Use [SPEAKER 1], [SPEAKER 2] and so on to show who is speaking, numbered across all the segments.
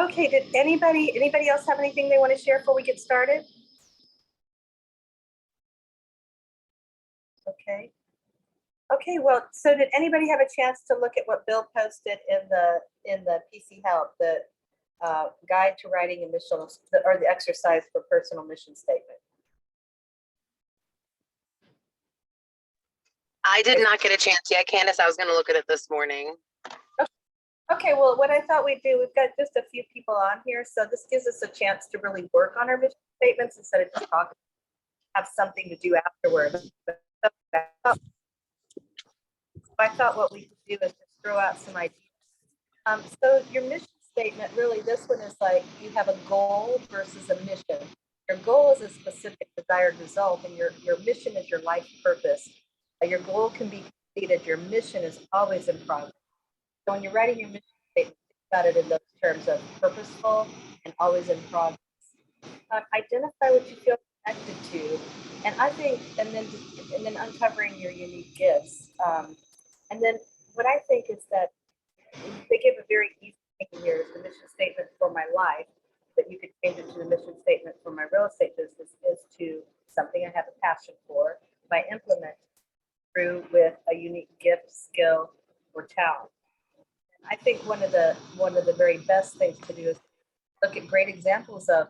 [SPEAKER 1] Okay, did anybody else have anything they want to share before we get started? Okay. Okay, well, so did anybody have a chance to look at what Bill posted in the PC Help, the guide to writing a mission, or the exercise for personal mission statement?
[SPEAKER 2] I did not get a chance yet, Candace. I was going to look at it this morning.
[SPEAKER 1] Okay, well, what I thought we'd do, we've got just a few people on here, so this gives us a chance to really work on our mission statements instead of just talking, have something to do afterwards. I thought what we could do is just throw out some ideas. So your mission statement, really, this one is like you have a goal versus a mission. Your goal is a specific desired result, and your mission is your life purpose. Your goal can be completed. Your mission is always in progress. So when you're writing your mission statement, think about it in those terms of purposeful and always in progress. Identify what you feel connected to, and I think, and then uncovering your unique gifts. And then what I think is that they give a very easy thing here is the mission statement for my life, but you could change it to the mission statement for my real estate business is to something I have a passion for, by implement through with a unique gift, skill, or talent. And I think one of the very best things to do is look at great examples of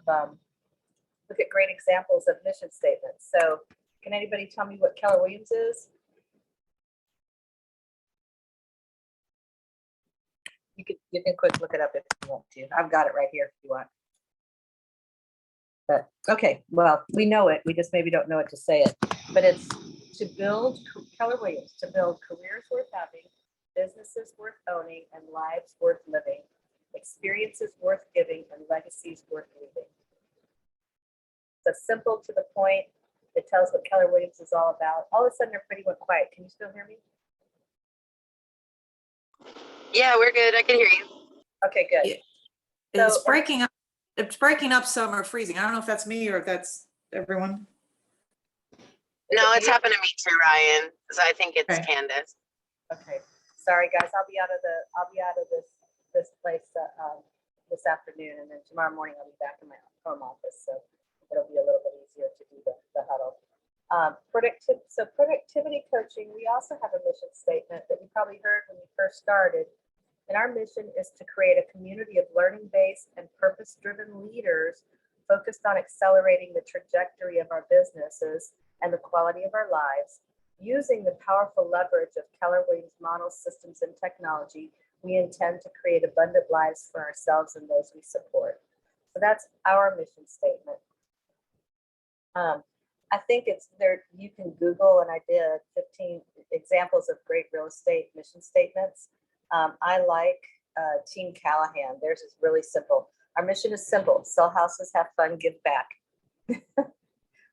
[SPEAKER 1] mission statements. So can anybody tell me what Keller Williams is? You can quick look it up if you want to. I've got it right here if you want. But okay, well, we know it. We just maybe don't know it to say it. But it's to build, Keller Williams, to build careers worth having, businesses worth owning, and lives worth living, experiences worth giving, and legacies worth leaving. So simple, to the point. It tells what Keller Williams is all about. All of a sudden, everybody went quiet. Can you still hear me?
[SPEAKER 2] Yeah, we're good. I can hear you.
[SPEAKER 1] Okay, good.
[SPEAKER 3] Yeah. It's breaking up. It's breaking up some or freezing. I don't know if that's me or if that's everyone.
[SPEAKER 2] No, it's happened to me too, Ryan. So I think it's
[SPEAKER 3] Okay.
[SPEAKER 2] Candace.
[SPEAKER 1] Okay, sorry guys. I'll be out of this place this afternoon, and then tomorrow morning I'll be back in my home office, so it'll be a little bit easier to do the huddle. Productivity coaching. We also have a mission statement that you probably heard when we first started. And our mission is to create a community of learning-based and purpose-driven leaders focused on accelerating the trajectory of our businesses and the quality of our lives. Using the powerful leverage of Keller Williams models, systems, and technology, we intend to create abundant lives for ourselves and those we support. So that's our mission statement. I think it's there. You can Google, and I did, 15 examples of great real estate mission statements. I like Team Callahan. Theirs is really simple. Our mission is simple: sell houses, have fun, give back.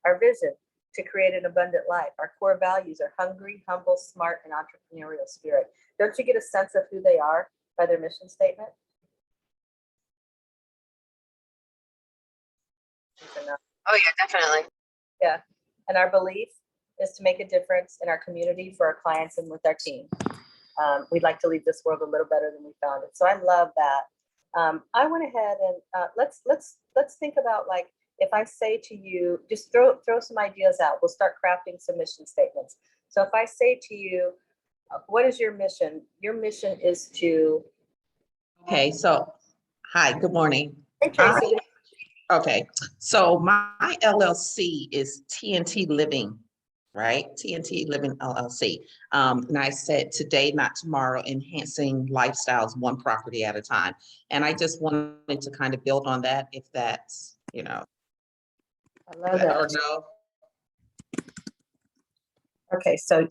[SPEAKER 1] Our vision: to create an abundant life. Our core values are hungry, humble, smart, and entrepreneurial spirit. Don't you get a sense of who they are by their mission statement?
[SPEAKER 2] Oh yeah, definitely.
[SPEAKER 1] Yeah, and our belief is to make a difference in our community, for our clients, and with our team. We'd like to leave this world a little better than we found it. So I love that. I went ahead and let's think about, like, if I say to you, just throw some ideas out. We'll start crafting some mission statements. So if I say to you, what is your mission? Your mission is to.
[SPEAKER 4] Okay, so hi, good morning.
[SPEAKER 1] Hey, Tracy.
[SPEAKER 4] Okay, so my LLC is TNT Living, right? TNT Living LLC. And I said today, not tomorrow, enhancing lifestyles one property at a time. And I just wanted to kind of build on that, if that's,
[SPEAKER 1] I love that.
[SPEAKER 4] Or no.
[SPEAKER 1] Okay, so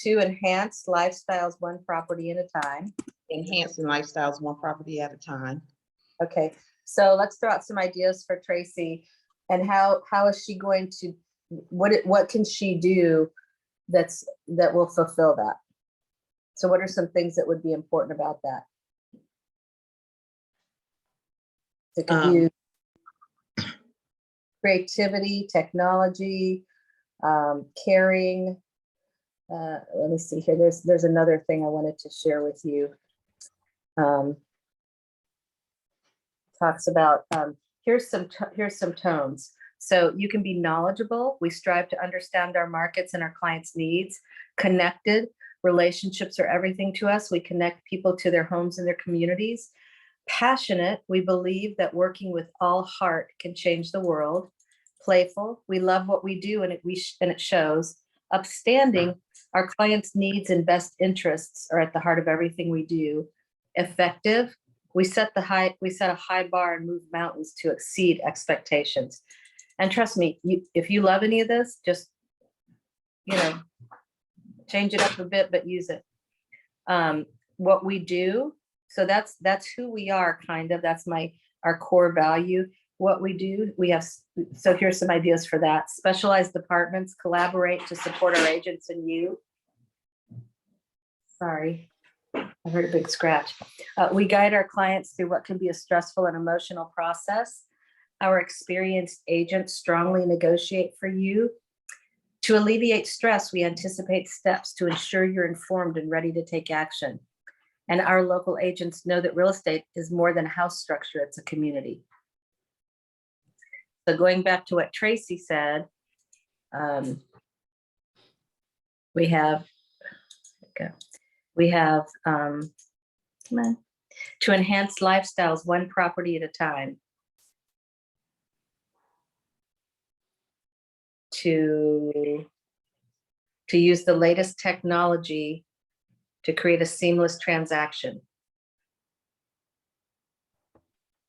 [SPEAKER 1] to enhance lifestyles one property at a time.
[SPEAKER 4] Enhancing lifestyles one property at a time.
[SPEAKER 1] Okay, so let's throw out some ideas for Tracy, and how is she going to, what can she do that will fulfill that? So what are some things that would be important about that? It could be creativity, technology, caring. Let me see here. There's another thing I wanted to share with you. talks about, here's some tones. So you can be knowledgeable. We strive to understand our markets and our clients' needs. Connected, relationships are everything to us. We connect people to their homes and their communities. Passionate, we believe that working with all heart can change the world. Playful, we love what we do and it shows. Upstanding, our clients' needs and best interests are at the heart of everything we do. Effective, we set a high bar and move mountains to exceed expectations. And trust me, if you love any of this, just, change it up a bit, but use it. What we do, so that's who we are, kind of. That's our core value. What we do, so here's some ideas for that. Specialized departments collaborate to support our agents and you. Sorry, I heard a big scratch. We guide our clients through what can be a stressful and emotional process. Our experienced agents strongly negotiate for you. To alleviate stress, we anticipate steps to ensure you're informed and ready to take action. And our local agents know that real estate is more than a house structure, it's a community. So going back to what Tracy said, we have, come on, to enhance lifestyles one property at a time. To use the latest technology to create a seamless transaction.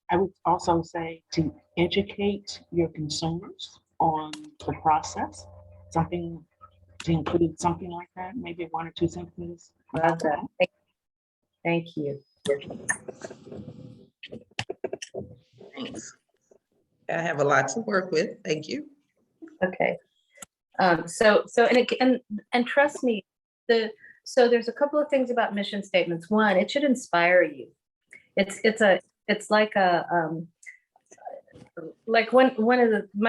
[SPEAKER 5] I would also say to educate your consumers on the process, to include something like that, maybe 1 or 2 sentences.
[SPEAKER 1] Love that. Thank you.
[SPEAKER 4] Thanks. I have a lot to work with. Thank you.
[SPEAKER 1] Okay. And trust me, so there's a couple of things about mission statements. One, it should inspire you. It's like my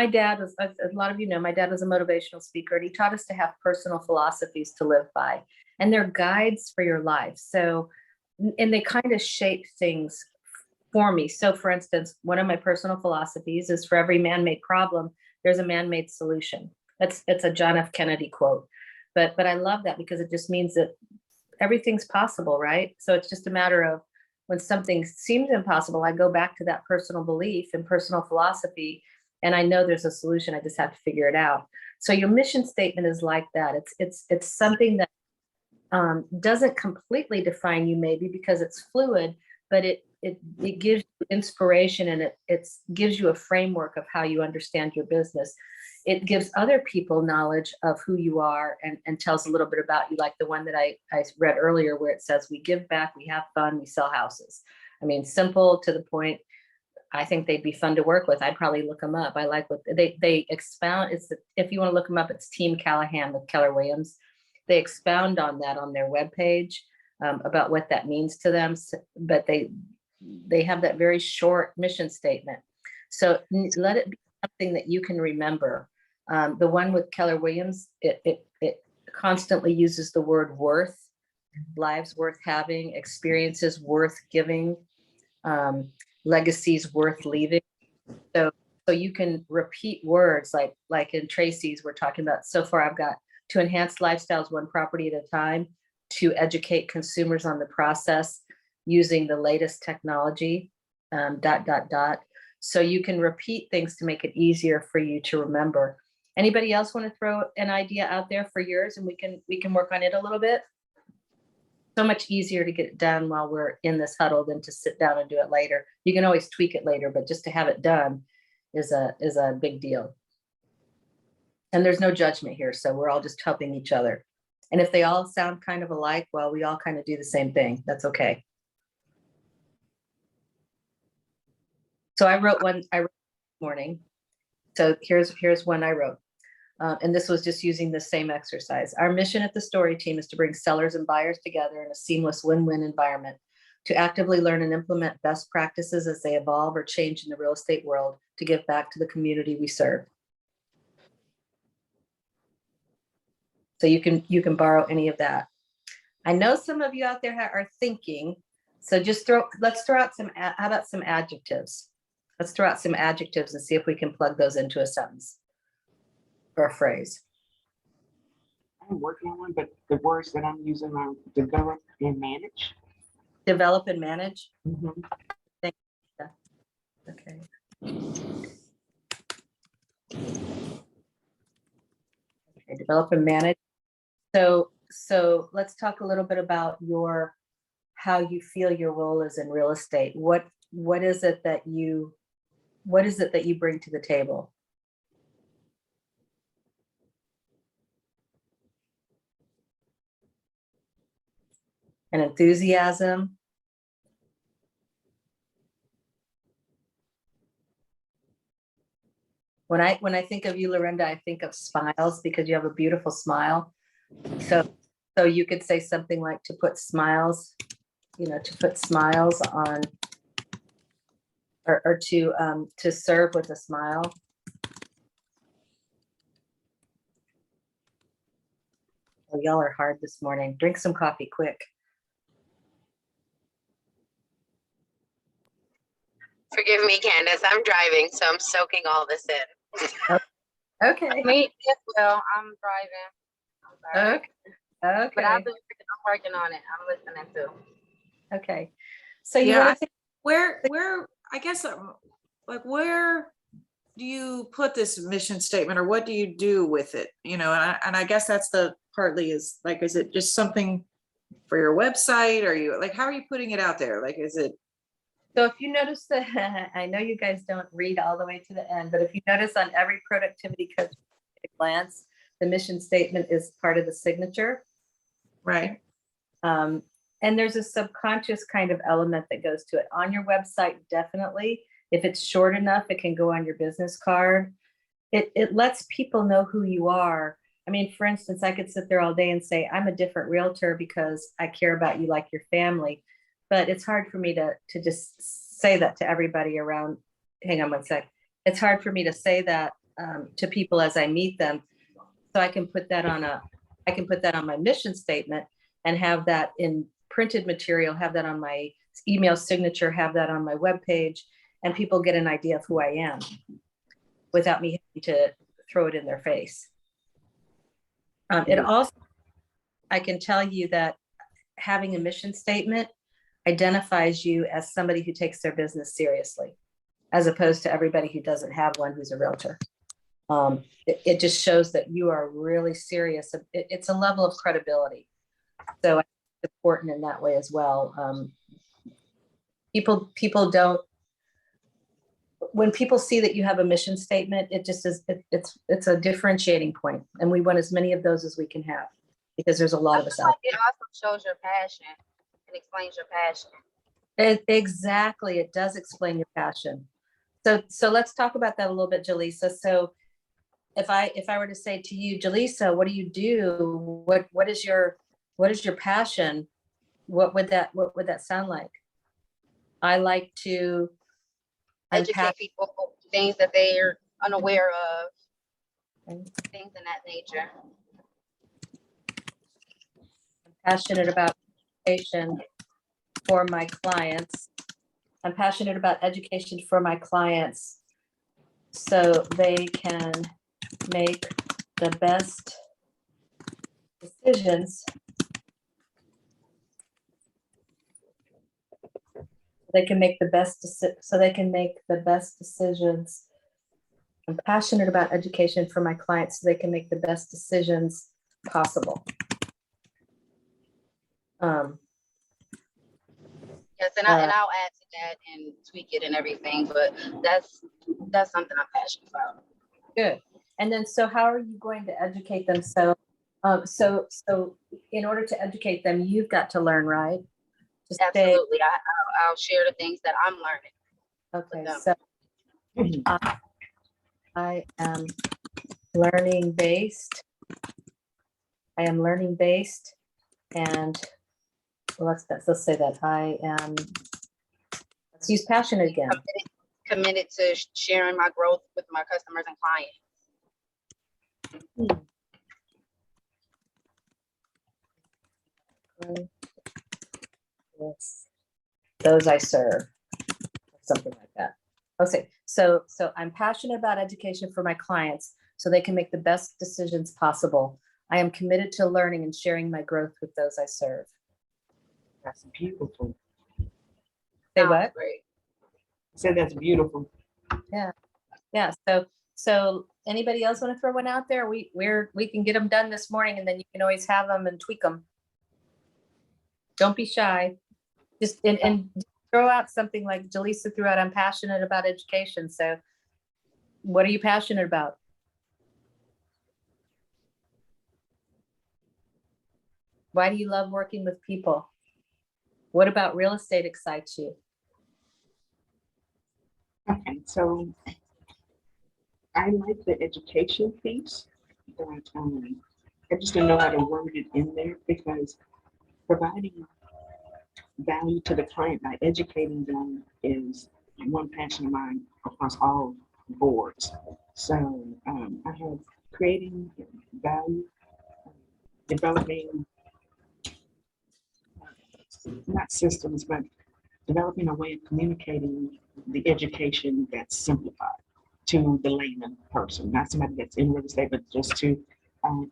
[SPEAKER 1] dad was, as a lot of you know, my dad was a motivational speaker, and he taught us to have personal philosophies to live by, and they're guides for your life. So, and they kind of shape things for me. So for instance, one of my personal philosophies is for every man-made problem, there's a man-made solution. It's a John F. Kennedy quote, but I love that because it just means that everything's possible, right? So it's just a matter of when something seems impossible, I go back to that personal belief and personal philosophy, and I know there's a solution. I just have to figure it out. So your mission statement is like that. It's something that doesn't completely define you, maybe because it's fluid, but it gives you inspiration, and it gives you a framework of how you understand your business. It gives other people knowledge of who you are and tells a little bit about you, like the one that I read earlier where it says, we give back, we have fun, we sell houses. I mean, simple to the point. I think they'd be fun to work with. I'd probably look them up. I like what they expound. If you want to look them up, it's Team Callahan with Keller Williams. They expound on that on their webpage about what that means to them. But they have that very short mission statement. So let it be something that you can remember. The one with Keller Williams, it constantly uses the word worth, lives worth having, experiences worth giving, legacies worth leaving. So you can repeat words like in Tracy's, we're talking about, so far I've got to enhance lifestyles one property at a time, to educate consumers on the process using the latest technology, ... So you can repeat things to make it easier for you to remember. Anybody else want to throw an idea out there for yours, and we can work on it a little bit? So much easier to get it done while we're in this huddle than to sit down and do it later. You can always tweak it later, but just to have it done is a big deal. And there's no judgment here, so we're all just helping each other. And if they all sound kind of alike, well, we all kind of do the same thing. That's okay. So I wrote one this morning. So here's one I wrote. And this was just using the same exercise. Our mission at the Story Team is to bring sellers and buyers together in a seamless win-win environment, to actively learn and implement best practices as they evolve or change in the real estate world, to give back to the community we serve. So you can borrow any of that. I know some of you out there are thinking, So let's throw out how about some adjectives? Let's throw out some adjectives and see if we can plug those into a sentence or a phrase.
[SPEAKER 5] I'm working on one, but the words that I'm using are develop and manage.
[SPEAKER 1] Develop and manage.
[SPEAKER 5] Mhm.
[SPEAKER 1] Okay. Okay, develop and manage. So let's talk a little bit about how you feel your role is in real estate. What is it that you bring to the table? An enthusiasm. When I think of you, Lorinda, I think of smiles because you have a beautiful smile. So you could say something like to put smiles on, or to serve with a smile. Oh, y'all are hard this morning. Drink some coffee quick.
[SPEAKER 2] Forgive me, Candace. I'm driving, so I'm soaking all this in.
[SPEAKER 1] Okay.
[SPEAKER 6] Me as well. I'm driving. I'm sorry.
[SPEAKER 1] Okay.
[SPEAKER 6] But I'm
[SPEAKER 1] Okay.
[SPEAKER 6] working on it. I'm listening too.
[SPEAKER 1] Okay. So you
[SPEAKER 3] Yeah,
[SPEAKER 1] want to
[SPEAKER 3] where, I guess, like, where do you put this mission statement, or what do you do with it? You know, and I guess that's the partly is like, is it just something for your website? Or you like, how are you putting it out there? Like, is it?
[SPEAKER 1] So if you notice that, I know you guys don't read all the way to the end, but if you notice on every productivity coach at a glance, the mission statement is part of the signature.
[SPEAKER 3] Right.
[SPEAKER 1] And there's a subconscious kind of element that goes to it. On your website, definitely. If it's short enough, it can go on your business card. It lets people know who you are. I mean, for instance, I could sit there all day and say, I'm a different realtor because I care about you like your family. But it's hard for me to just say that to everybody around. Hang on one sec. It's hard for me to say that to people as I meet them. So I can put that on my mission statement and have that in printed material, have that on my email signature, have that on my webpage, and people get an idea of who I am without me having to throw it in their face. It also, I can tell you that having a mission statement identifies you as somebody who takes their business seriously, as opposed to everybody who doesn't have one who's a realtor. It just shows that you are really serious. It's a level of credibility. So it's important in that way as well. People don't, when people see that you have a mission statement, it just is, it's a differentiating point. And we want as many of those as we can have, because there's a lot of us out
[SPEAKER 6] It also shows your passion and explains your passion.
[SPEAKER 1] there. Exactly. It does explain your passion. So let's talk about that a little bit, Jaleesa. So if I were to say to you, Jaleesa, what do you do? What is your passion? What would that sound like? I like to
[SPEAKER 6] Educate people things that they're unaware of,
[SPEAKER 1] Okay.
[SPEAKER 6] things in that nature.
[SPEAKER 1] I'm passionate about education for my clients. I'm passionate about education for my clients so they can make the best decisions. They can make the best decisions. I'm passionate about education for my clients so they can make the best decisions possible.
[SPEAKER 6] Yes, and I'll add to that and tweak it and everything, but that's something I'm passionate about.
[SPEAKER 1] Good. And then, so how are you going to educate them? So in order to educate them, you've got to learn, right? To stay-
[SPEAKER 6] Absolutely. I'll share the things that I'm learning.
[SPEAKER 1] Okay,
[SPEAKER 6] them.
[SPEAKER 1] so I am learning based. And let's say that I am, let's use passion again.
[SPEAKER 6] Committed to sharing my growth with my customers and clients.
[SPEAKER 1] Yes. those I serve, something like that. Okay, so I'm passionate about education for my clients so they can make the best decisions possible. I am committed to learning and sharing my growth with those I serve.
[SPEAKER 5] That's beautiful.
[SPEAKER 1] Say
[SPEAKER 6] Sounds
[SPEAKER 1] what?
[SPEAKER 6] Great.
[SPEAKER 5] I said that's beautiful.
[SPEAKER 1] Yeah, so anybody else want to throw one out there? We can get them done this morning, and then you can always have them and tweak them. Don't be shy. Just and throw out something like Jaleesa threw out, I'm passionate about education. So what are you passionate about? Why do you love working with people? What about real estate excites you?
[SPEAKER 5] Okay, so I like the education piece, but I just don't know how to word it in there because providing value to the client by educating them is one passion of mine across all boards. So I have creating value, developing not systems, but developing a way of communicating the education that's simplified to the layman person, not somebody that's in real estate, but just to um,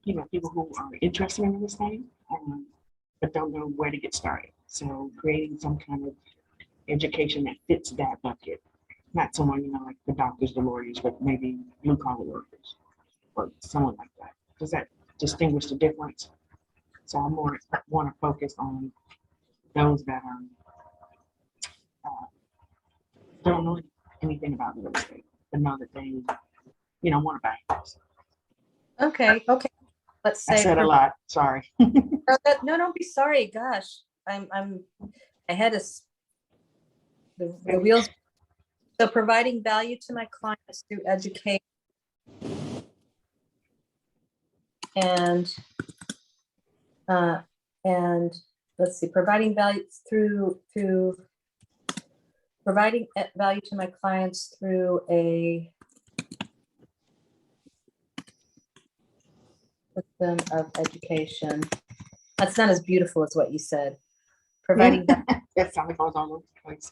[SPEAKER 5] people who are interested in real estate, but don't know where to get started. So creating some kind of education that fits that bucket, not someone, like the doctors, the lawyers, but maybe blue collar workers or someone like that. Does that distinguish the difference? So I more want to focus on those that don't know anything about real estate, but know that they, want to buy a house.
[SPEAKER 1] Okay. Let's
[SPEAKER 5] I
[SPEAKER 1] say
[SPEAKER 5] said a lot, sorry.
[SPEAKER 1] no, don't be sorry. Gosh, my head is the wheels. So providing value to my clients through education and let's see, providing value providing value to my clients through a system of education. That's not as beautiful as what you said. Providing that.
[SPEAKER 5] That sounds like I was all over the place.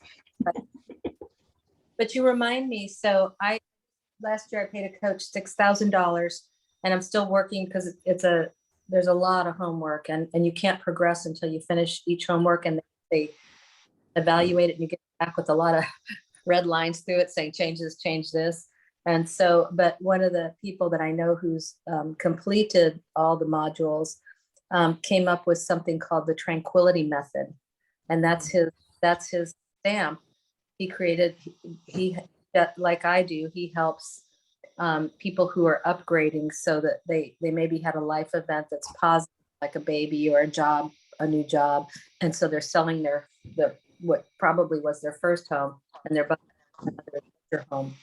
[SPEAKER 1] But you remind me, so last year I paid a coach $6,000 and I'm still working because there's a lot of homework and you can't progress until you finish each homework and they evaluate it and you get back with a lot of red lines through it saying change this. And so, but one of the people that I know who's completed all the modules came up with something called the tranquility method. And that's his stamp. He created, like I do, he helps people who are upgrading so that they maybe had a life event that's positive, like a baby or a new job. And so they're selling what probably was their first home and they're buying another home.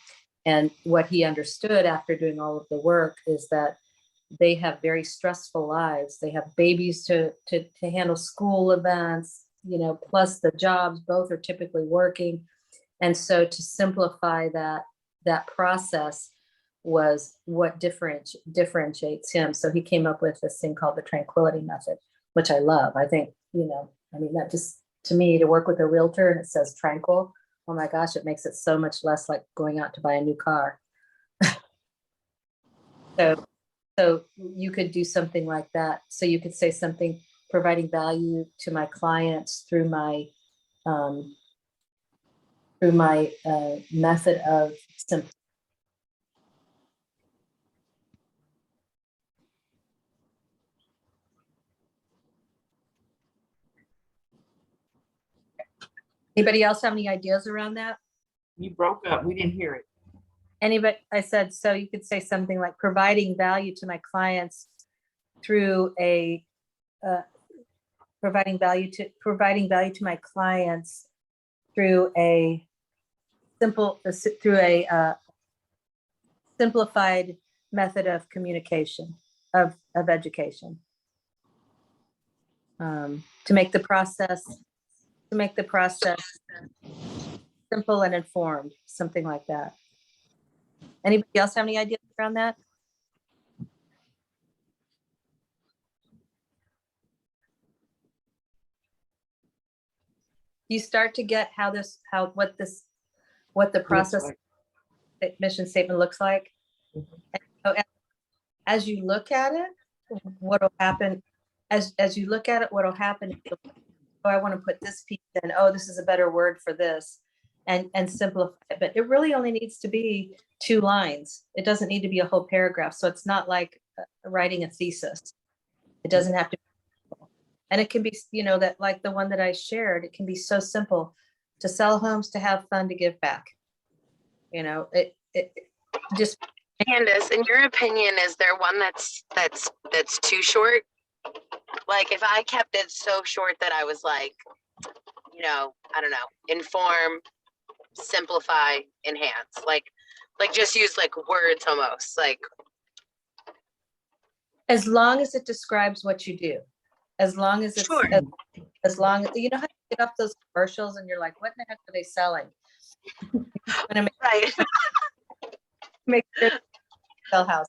[SPEAKER 1] And what he understood after doing all of the work is that they have very stressful lives. They have babies to handle, school events, plus the jobs, both are typically working. And so to simplify that process was what differentiates him. So he came up with this thing called the tranquility method, which I love. I think, that just, to me, to work with a realtor and it says tranquil, oh my gosh, it makes it so much less like going out to buy a new car. So you could do something like that. So you could say something, providing value to my clients through my method of Anybody else have any ideas around that?
[SPEAKER 5] You broke up, we didn't hear it.
[SPEAKER 1] Anybody? I said, so you could say something like providing value to my clients through providing value to my clients through a simplified method of communication of education, to make the process simple and informed, something like that. Anybody else have any ideas around that? You start to get how what the
[SPEAKER 5] Looks
[SPEAKER 1] process
[SPEAKER 5] like.
[SPEAKER 1] mission statement looks like.
[SPEAKER 5] Mhm.
[SPEAKER 1] And so as you look at it, what'll happen, as you look at it, what'll happen, is oh, I want to put this piece in, oh, this is a better word for this, and simplify it. But it really only needs to be 2 lines. It doesn't need to be a whole paragraph. So it's not like writing a thesis. It doesn't have to be, and it can be, you know, that like the one that I shared, it can be so simple: to sell homes, to have fun, to give back. You know, it just,
[SPEAKER 2] Candace, in your opinion, is there one that's too short? Like if I kept it so short that I was like, you know, I don't know, inform, simplify, enhance, like just use like words almost, like
[SPEAKER 1] as long as it describes what you do, as long as it's,
[SPEAKER 2] sure.
[SPEAKER 1] as long as, you know how you get off those commercials and you're like, what in the heck are they selling? When
[SPEAKER 2] Right.
[SPEAKER 1] make sure they sell house.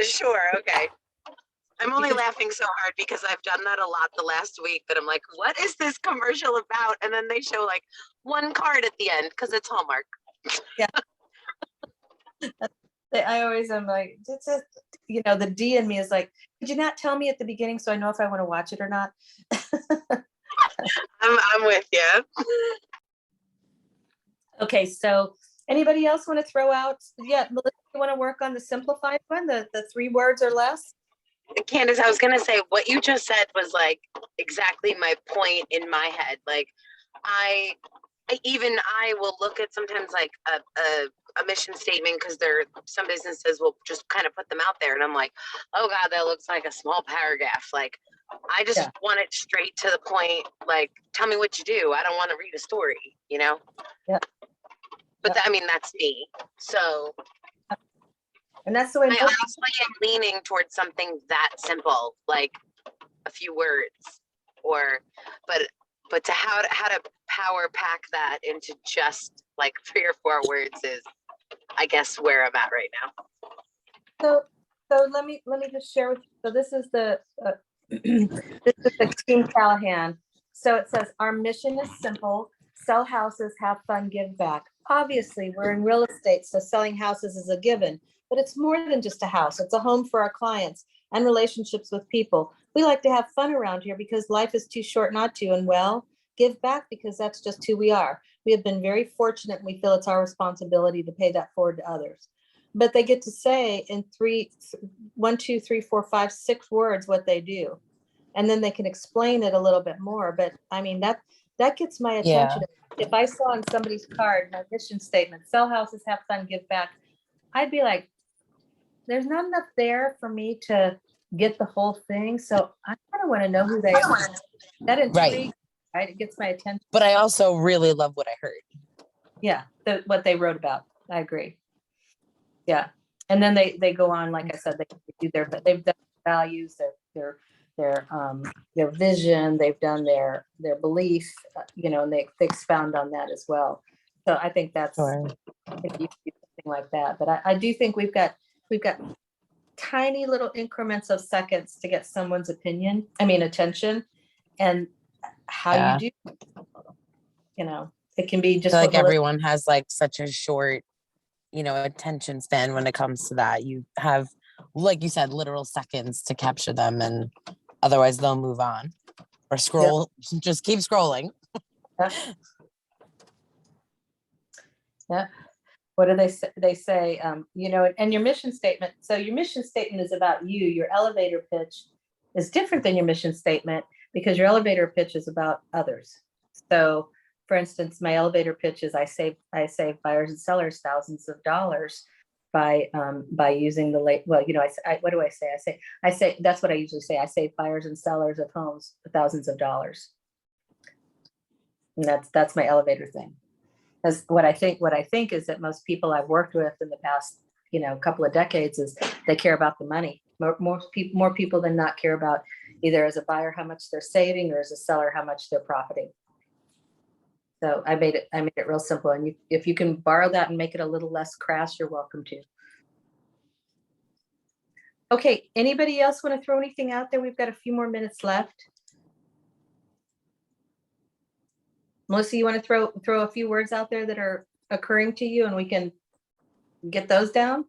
[SPEAKER 2] Sure, okay. I'm only
[SPEAKER 1] Because-
[SPEAKER 2] laughing so hard because I've done that a lot the last week that I'm like, what is this commercial about? And then they show like one card at the end because it's Hallmark.
[SPEAKER 1] I always am like, it's a, you know, the D in me is like, could you not tell me at the beginning so I know if I want to watch it or not?
[SPEAKER 2] I'm with you.
[SPEAKER 1] Okay, so anybody else want to throw out? Yeah, Melissa, you want to work on the simplified one, the 3 words or less?
[SPEAKER 2] Candace, I was gonna say what you just said was like exactly my point in my head. Like I will look at sometimes like a mission statement because some businesses will just kind of put them out there and I'm like, oh God, that looks like a small paragraph. Like I just
[SPEAKER 1] Yeah.
[SPEAKER 2] want it straight to the point. Like, tell me what you do. I don't want to read a story, you know?
[SPEAKER 1] Yeah.
[SPEAKER 2] But I mean, that's me. So
[SPEAKER 1] And that's the way
[SPEAKER 2] I
[SPEAKER 1] most
[SPEAKER 2] honestly am leaning towards something that simple, like a few words, or but to how to power pack that into just like 3 or 4 words is, I guess, where I'm at right now.
[SPEAKER 1] So let me just share with you. So this is the this is the Team Callahan. So it says our mission is simple: sell houses, have fun, give back. Obviously, we're in real estate, so selling houses is a given. But it's more than just a house. It's a home for our clients and relationships with people. We like to have fun around here because life is too short not to. And well, give back because that's just who we are. We have been very fortunate, and we feel it's our responsibility to pay that forward to others. But they get to say in 1, 2, 3, 4, 5, 6 words what they do, and then they can explain it a little bit more. But I mean, that gets my attention. If I saw on somebody's card my mission statement: sell houses, have fun, give back, I'd be like, there's not enough there for me to get the whole thing. So I kind of want to know who they are. That intrigues, right? It gets my attention.
[SPEAKER 7] But I also really love what I heard.
[SPEAKER 1] Yeah, what they wrote about. I agree. Yeah, and then they go on, like I said, they do but they've done values, their vision, they've done their belief, you know, and they expound on that as well. So I think that's
[SPEAKER 7] Sure.
[SPEAKER 1] if you do something like that. But I do think we've got tiny little increments of seconds to get someone's attention, and how
[SPEAKER 7] Yeah.
[SPEAKER 1] you do, you know, it can be
[SPEAKER 7] I
[SPEAKER 1] just
[SPEAKER 7] feel like
[SPEAKER 1] what Melissa-
[SPEAKER 7] everyone has like such a short, attention span when it comes to that. You have, like you said, literal seconds to capture them, and otherwise they'll move on or scroll, just keep scrolling.
[SPEAKER 1] Yeah. What do they say? They say, you know, and your mission statement. So your mission statement is about you. Your elevator pitch is different than your mission statement because your elevator pitch is about others. So for instance, my elevator pitch is I save buyers and sellers thousands of dollars by using the what do I say? I say that's what I usually say. I save buyers and sellers of homes thousands of dollars. And that's my elevator thing. Because what I think is that most people I've worked with in the past, couple of decades is they care about the money. More people than not care about either as a buyer how much they're saving or as a seller how much they're profiting. So I made it real simple. And if you can borrow that and make it a little less crass, you're welcome to. Okay, anybody else want to throw anything out there? We've got a few more minutes left. Melissa, you want to throw a few words out there that are occurring to you and we can get those down?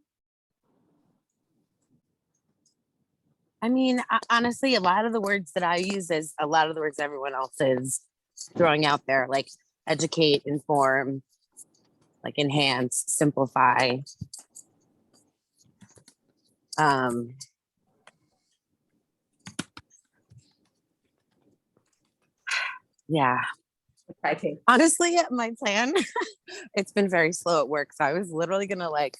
[SPEAKER 7] I mean, honestly, a lot of the words that I use is a lot of the words everyone else is throwing out there, like educate, inform, like enhance, simplify. Yeah.
[SPEAKER 1] Okay.
[SPEAKER 7] Honestly, my plan, it's been very slow at work. So I was literally gonna like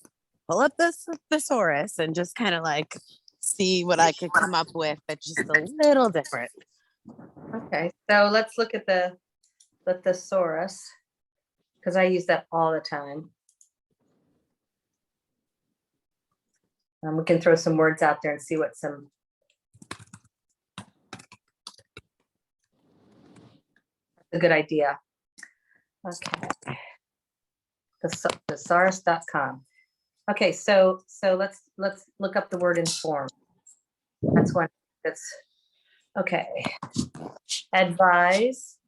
[SPEAKER 7] pull up this thesaurus and just kind of like see what I could come up with that's just a little different.
[SPEAKER 1] Okay, so let's look at the thesaurus, because I use that all the time. We can throw some words out there and see what some. A good idea. Okay. Thesaurus.com. Okay, so let's look up the word inform. That's one that's okay. Advise.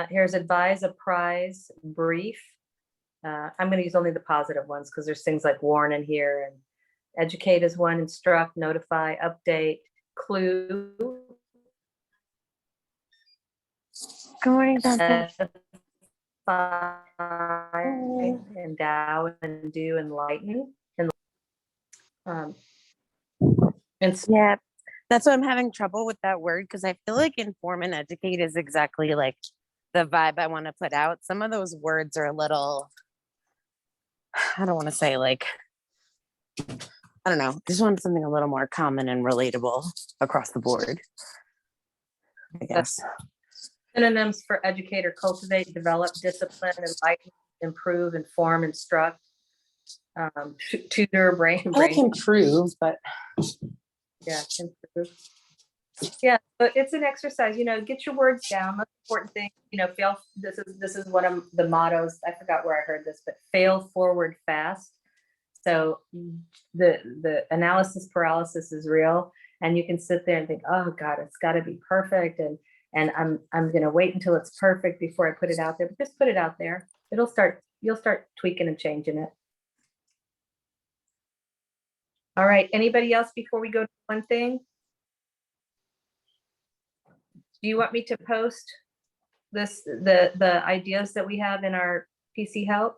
[SPEAKER 1] Here's advise, apprise, brief. I'm going to use only the positive ones because there's things like warn in here, and educate is one, instruct, notify, update, clue.
[SPEAKER 7] Good morning, Dr.
[SPEAKER 1] Endow, and do, enlighten. And
[SPEAKER 7] Yeah, that's why I'm having trouble with that word, because I feel like inform and educate is exactly like the vibe I want to put out. Some of those words are a little, I don't want to say like, I don't know, I just want something a little more common and relatable across the board, I guess.
[SPEAKER 1] synonyms for educate or cultivate, develop, discipline, enlighten, improve, inform, instruct, tutor, brain.
[SPEAKER 7] I like improve, but
[SPEAKER 1] Yeah, improve. Yeah, but it's an exercise, get your words down. Most important thing, fail. This is one of the mottos. I forgot where I heard this, but fail forward fast. So the analysis paralysis is real, and you can sit there and think, oh God, it's got to be perfect, and I'm gonna wait until it's perfect before I put it out there. But just put it out there. You'll start tweaking and changing it. All right. Anybody else before we go to one thing? Do you want me to post the ideas that we have in our PC help?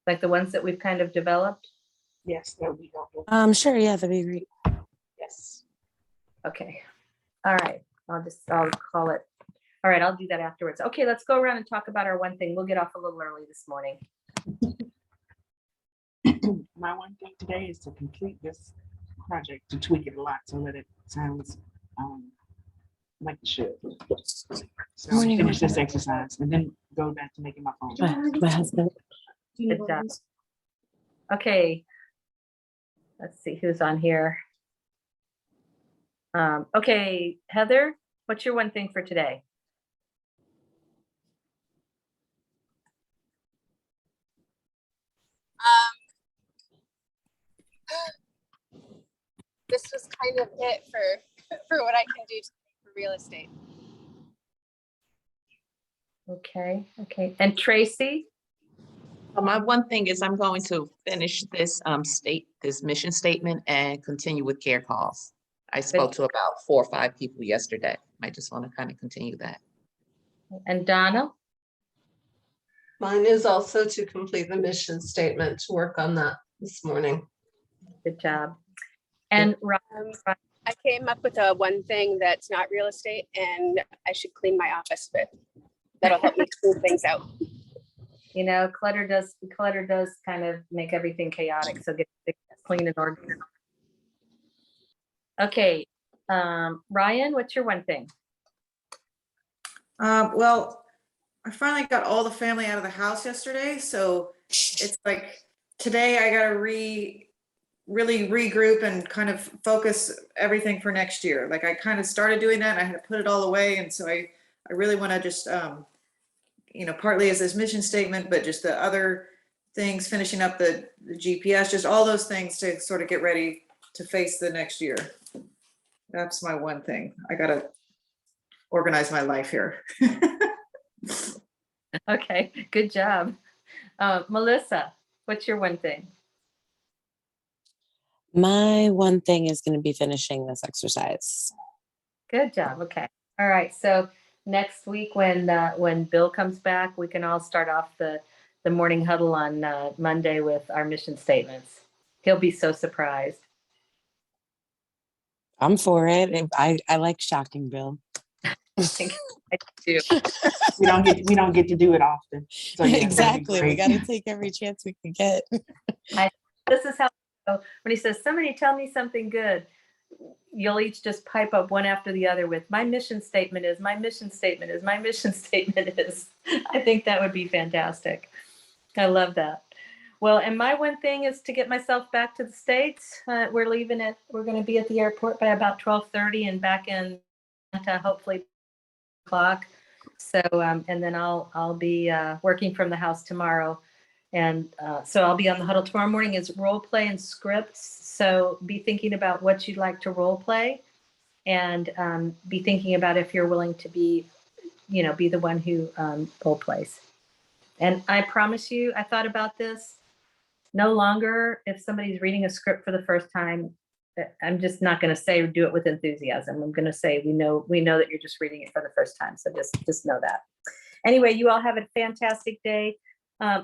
[SPEAKER 1] Like the ones that we've kind of developed?
[SPEAKER 5] Yes, that would be helpful.
[SPEAKER 7] sure, yeah, that'd be great.
[SPEAKER 5] Yes.
[SPEAKER 1] Okay. All right. I'll call it. All right, I'll do that afterwards. Okay, let's go around and talk about our one thing. We'll get off a little early this morning.
[SPEAKER 5] My one thing today is to complete this project, to tweak it a lot so that it sounds like it should. So I'm gonna finish this exercise and then go back to making my phone.
[SPEAKER 7] My husband.
[SPEAKER 1] Good job. Okay. Let's see who's on here. Okay, Heather, what's your one thing for today?
[SPEAKER 8] This was kind of it for what I can do for real estate.
[SPEAKER 1] Okay. And Tracy?
[SPEAKER 4] My one thing is I'm going to finish this this mission statement and continue with care calls. I spoke to about 4 or 5 people yesterday. I just want to kind of continue that.
[SPEAKER 1] And Donna?
[SPEAKER 9] Mine is also to complete the mission statement, to work on that this morning.
[SPEAKER 1] Good job. And
[SPEAKER 8] I came up with a one thing that's not real estate, and I should clean my office, but that'll help me smooth things out.
[SPEAKER 1] Clutter does kind of make everything chaotic. So get it clean and organized. Okay. Ryan, what's your one thing?
[SPEAKER 3] Well, I finally got all the family out of the house yesterday, so it's like today I gotta really regroup and kind of focus everything for next year. Like I kind of started doing that and I had to put it all away, and so I really want to just partly as this mission statement, but just the other things, finishing up the GPS, just all those things to sort of get ready to face the next year. That's my one thing. I gotta organize my life here.
[SPEAKER 1] Okay, good job. Melissa, what's your one thing?
[SPEAKER 7] My one thing is going to be finishing this exercise.
[SPEAKER 1] Good job. Okay. All right. So next week when Bill comes back, we can all start off the morning huddle on Monday with our mission statements. He'll be so surprised.
[SPEAKER 7] I'm for it. I like shocking Bill.
[SPEAKER 1] I think I do.
[SPEAKER 5] We don't get to do it often. So yeah, that'd be
[SPEAKER 7] Exactly. We
[SPEAKER 5] great.
[SPEAKER 7] got to take every chance we can get.
[SPEAKER 1] This is how when he says, somebody tell me something good, you'll each just pipe up one after the other with my mission statement is, my mission statement is, my mission statement is. I think that would be fantastic. I love that. Well, and my one thing is to get myself back to the States. We're going to be at the airport by about 12:30 and back in hopefully o'clock. So, and then I'll be working from the house tomorrow. And so I'll be on the huddle tomorrow morning is role play and scripts. So be thinking about what you'd like to role play and be thinking about if you're willing to be the one who role plays. And I promise you, I thought about this. No longer, if somebody's reading a script for the first time, I'm just not going to say do it with enthusiasm. I'm going to say we know that you're just reading it for the first time. So just know that. Anyway, you all have a fantastic day.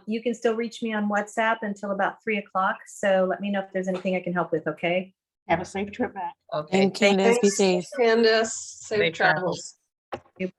[SPEAKER 1] You can still reach me on WhatsApp until about 3 o'clock. So let me know if there's anything I can help with. Okay.
[SPEAKER 5] Have a safe trip back.
[SPEAKER 9] Okay.
[SPEAKER 7] And Candace, be safe.
[SPEAKER 9] Candace, safe
[SPEAKER 3] Safe travels.
[SPEAKER 9] travels.